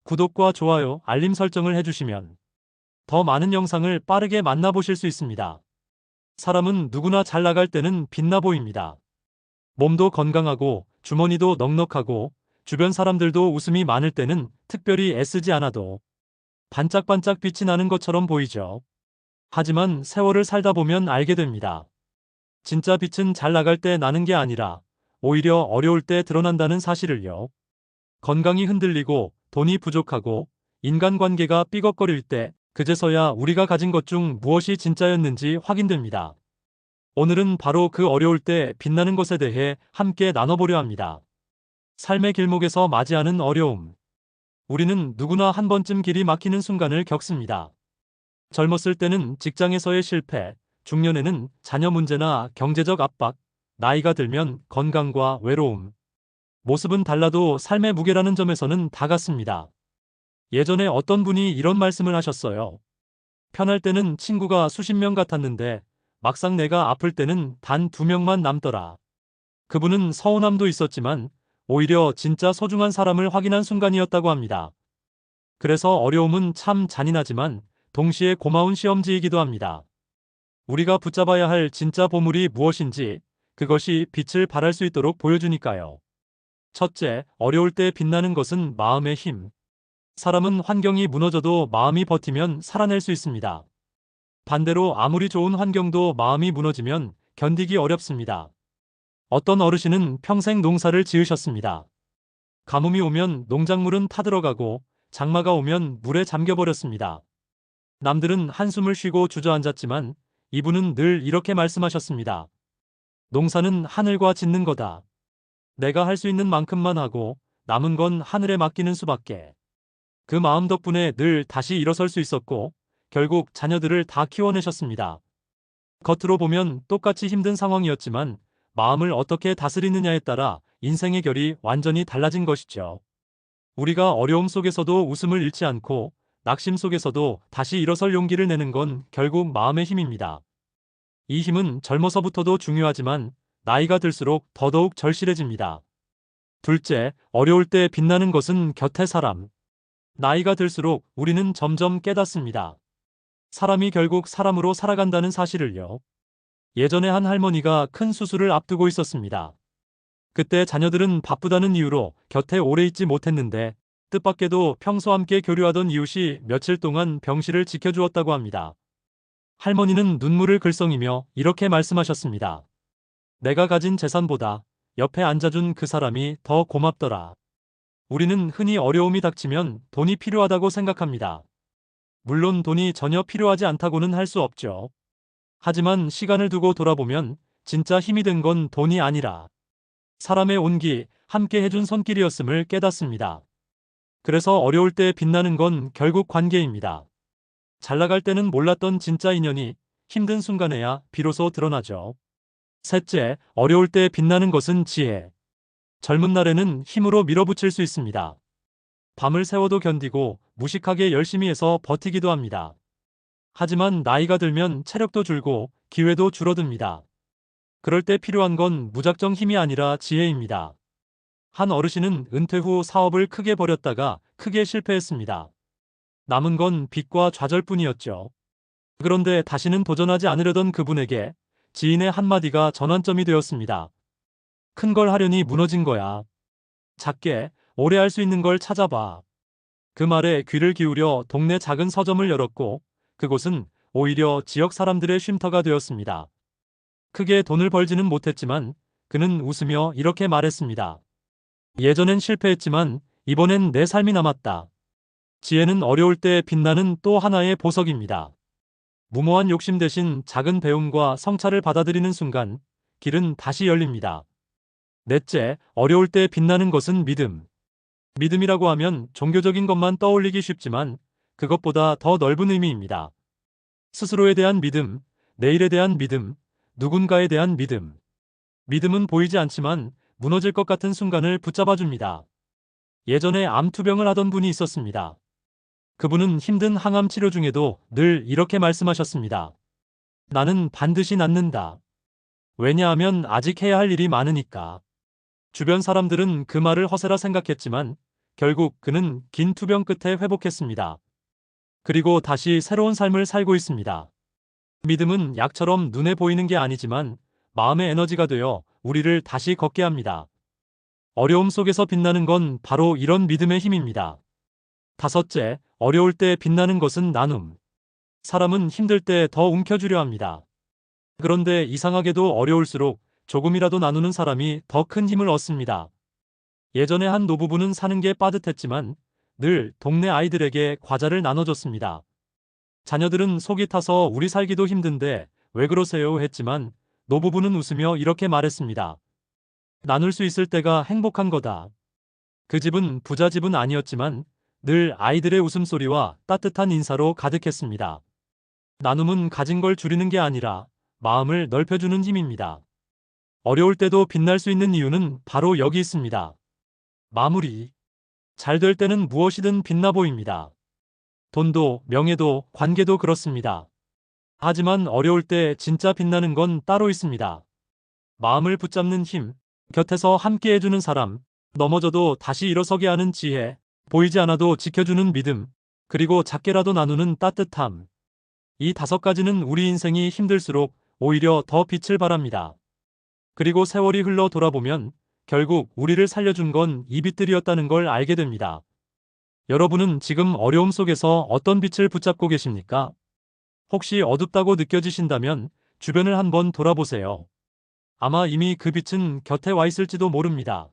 구독과 좋아요, 알림 설정을 해주시면 더 많은 영상을 빠르게 만나보실 수 있습니다. 사람은 누구나 잘 나갈 때는 빛나 보입니다. 몸도 건강하고 주머니도 넉넉하고 주변 사람들도 웃음이 많을 때는 특별히 애쓰지 않아도 반짝반짝 빛이 나는 것처럼 보이죠. 하지만 세월을 살다 보면 알게 됩니다. 진짜 빛은 잘 나갈 때 나는 게 아니라 오히려 어려울 때 드러난다는 사실을요. 건강이 흔들리고 돈이 부족하고 인간관계가 삐걱거릴 때 그제서야 우리가 가진 것 중 무엇이 진짜였는지 확인됩니다. 오늘은 바로 그 어려울 때 빛나는 것에 대해 함께 나눠보려 합니다. 삶의 길목에서 맞이하는 어려움. 우리는 누구나 한 번쯤 길이 막히는 순간을 겪습니다. 젊었을 때는 직장에서의 실패, 중년에는 자녀 문제나 경제적 압박, 나이가 들면 건강과 외로움. 모습은 달라도 삶의 무게라는 점에서는 다 같습니다. 예전에 어떤 분이 이런 말씀을 하셨어요. 편할 때는 친구가 수십 명 같았는데 막상 내가 아플 때는 단 2명만 남더라. 그분은 서운함도 있었지만 오히려 진짜 소중한 사람을 확인한 순간이었다고 합니다. 그래서 어려움은 참 잔인하지만 동시에 고마운 시험지이기도 합니다. 우리가 붙잡아야 할 진짜 보물이 무엇인지 그것이 빛을 발할 수 있도록 보여주니까요. 첫째, 어려울 때 빛나는 것은 마음의 힘. 사람은 환경이 무너져도 마음이 버티면 살아낼 수 있습니다. 반대로 아무리 좋은 환경도 마음이 무너지면 견디기 어렵습니다. 어떤 어르신은 평생 농사를 지으셨습니다. 가뭄이 오면 농작물은 타들어가고 장마가 오면 물에 잠겨버렸습니다. 남들은 한숨을 쉬고 주저앉았지만 이분은 늘 이렇게 말씀하셨습니다. 농사는 하늘과 짓는 거다. 내가 할 수 있는 만큼만 하고 남은 건 하늘에 맡기는 수밖에. 그 마음 덕분에 늘 다시 일어설 수 있었고 결국 자녀들을 다 키워내셨습니다. 겉으로 보면 똑같이 힘든 상황이었지만 마음을 어떻게 다스리느냐에 따라 인생의 결이 완전히 달라진 것이죠. 우리가 어려움 속에서도 웃음을 잃지 않고 낙심 속에서도 다시 일어설 용기를 내는 건 결국 마음의 힘입니다. 이 힘은 젊어서부터도 중요하지만 나이가 들수록 더더욱 절실해집니다. 둘째, 어려울 때 빛나는 것은 곁의 사람. 나이가 들수록 우리는 점점 깨닫습니다. 사람이 결국 사람으로 살아간다는 사실을요. 예전에 한 할머니가 큰 수술을 앞두고 있었습니다. 그때 자녀들은 바쁘다는 이유로 곁에 오래 있지 못했는데 뜻밖에도 평소 함께 교류하던 이웃이 며칠 동안 병실을 지켜주었다고 합니다. 할머니는 눈물을 글썽이며 이렇게 말씀하셨습니다. 내가 가진 재산보다 옆에 앉아준 그 사람이 더 고맙더라. 우리는 흔히 어려움이 닥치면 돈이 필요하다고 생각합니다. 물론 돈이 전혀 필요하지 않다고는 할 수 없죠. 하지만 시간을 두고 돌아보면 진짜 힘이 된 건 돈이 아니라 사람의 온기, 함께 해준 손길이었음을 깨닫습니다. 그래서 어려울 때 빛나는 건 결국 관계입니다. 잘 나갈 때는 몰랐던 진짜 인연이 힘든 순간에야 비로소 드러나죠. 셋째, 어려울 때 빛나는 것은 지혜. 젊은 날에는 힘으로 밀어붙일 수 있습니다. 밤을 새워도 견디고 무식하게 열심히 해서 버티기도 합니다. 하지만 나이가 들면 체력도 줄고 기회도 줄어듭니다. 그럴 때 필요한 건 무작정 힘이 아니라 지혜입니다. 한 어르신은 은퇴 후 사업을 크게 벌였다가 크게 실패했습니다. 남은 건 빚과 좌절뿐이었죠. 그런데 다시는 도전하지 않으려던 그분에게 지인의 한마디가 전환점이 되었습니다. 큰 걸 하려니 무너진 거야. 작게, 오래 할 수 있는 걸 찾아봐. 그 말에 귀를 기울여 동네 작은 서점을 열었고 그곳은 오히려 지역 사람들의 쉼터가 되었습니다. 크게 돈을 벌지는 못했지만 그는 웃으며 이렇게 말했습니다. 예전엔 실패했지만 이번엔 내 삶이 남았다. 지혜는 어려울 때 빛나는 또 하나의 보석입니다. 무모한 욕심 대신 작은 배움과 성찰을 받아들이는 순간 길은 다시 열립니다. 넷째, 어려울 때 빛나는 것은 믿음. 믿음이라고 하면 종교적인 것만 떠올리기 쉽지만 그것보다 더 넓은 의미입니다. 스스로에 대한 믿음, 내일에 대한 믿음, 누군가에 대한 믿음. 믿음은 보이지 않지만 무너질 것 같은 순간을 붙잡아줍니다. 예전에 암투병을 하던 분이 있었습니다. 그분은 힘든 항암 치료 중에도 늘 이렇게 말씀하셨습니다. 나는 반드시 낫는다. 왜냐하면 아직 해야 할 일이 많으니까. 주변 사람들은 그 말을 허세라 생각했지만 결국 그는 긴 투병 끝에 회복했습니다. 그리고 다시 새로운 삶을 살고 있습니다. 믿음은 약처럼 눈에 보이는 게 아니지만 마음의 에너지가 되어 우리를 다시 걷게 합니다. 어려움 속에서 빛나는 건 바로 이런 믿음의 힘입니다. 다섯째, 어려울 때 빛나는 것은 나눔. 사람은 힘들 때 더 움켜쥐려 합니다. 그런데 이상하게도 어려울수록 조금이라도 나누는 사람이 더 큰 힘을 얻습니다. 예전에 한 노부부는 사는 게 빠듯했지만 늘 동네 아이들에게 과자를 나눠줬습니다. 자녀들은 속이 타서 우리 살기도 힘든데 왜 그러세요 했지만 노부부는 웃으며 이렇게 말했습니다. 나눌 수 있을 때가 행복한 거다. 그 집은 부자 집은 아니었지만 늘 아이들의 웃음소리와 따뜻한 인사로 가득했습니다. 나눔은 가진 걸 줄이는 게 아니라 마음을 넓혀주는 힘입니다. 어려울 때도 빛날 수 있는 이유는 바로 여기 있습니다. 마무리. 잘 될 때는 무엇이든 빛나 보입니다. 돈도, 명예도, 관계도 그렇습니다. 하지만 어려울 때 진짜 빛나는 건 따로 있습니다. 마음을 붙잡는 힘, 곁에서 함께 해주는 사람, 넘어져도 다시 일어서게 하는 지혜, 보이지 않아도 지켜주는 믿음, 그리고 작게라도 나누는 따뜻함. 이 다섯 가지는 우리 인생이 힘들수록 오히려 더 빛을 발합니다. 그리고 세월이 흘러 돌아보면 결국 우리를 살려준 건 이 빛들이었다는 걸 알게 됩니다. 여러분은 지금 어려움 속에서 어떤 빛을 붙잡고 계십니까? 혹시 어둡다고 느껴지신다면 주변을 한번 돌아보세요. 아마 이미 그 빛은 곁에 와 있을지도 모릅니다.